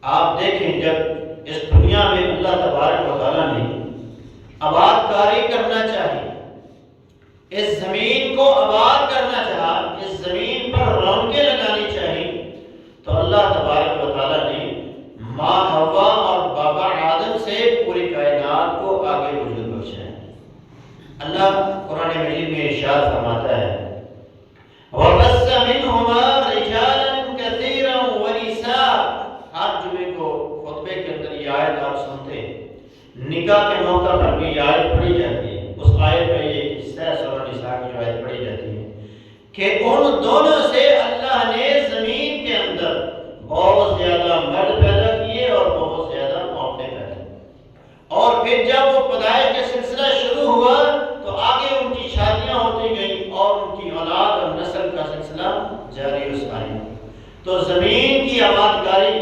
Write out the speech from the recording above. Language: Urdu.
آپ دیکھیں جب اس دنیا میں اللہ تبارک و تعالیٰ نے آباد کاری کرنا چاہی، اس زمین کو آباد کرنا چاہا، اس زمین پر رونقیں لگانی چاہی، تو اللہ تبارک و تعالیٰ نے ماں حوا اور بابا آدم سے پوری کائنات کو آگے وجود بخشا ہے۔ اللہ قرآن مجید میں ارشاد فرماتا ہے وَبَثَّ مِنْهُمَا رِجَالًا كَثِيرًا وَنِسَاءً۔ ہر جمعے کو خطبے کے اندر یہ آیت آپ سنتے ہیں، نکاح کے موقع پر بھی یہ آیت پڑھی جاتی ہے۔ اس آیت کا یہ حصہ ہے سورہ نساء کی جو آیت پڑھی جاتی ہے کہ ان دونوں سے اللہ نے زمین کے اندر بہت زیادہ مرد پیدا کیے اور بہت زیادہ عورتیں پیدا کی، اور پھر جب وہ پیدائش کا سلسلہ شروع ہوا تو آگے ان کی شادیاں ہوتی گئیں اور ان کی اولاد اور نسل کا سلسلہ جاری و ساری۔ تو زمین کی آباد کاری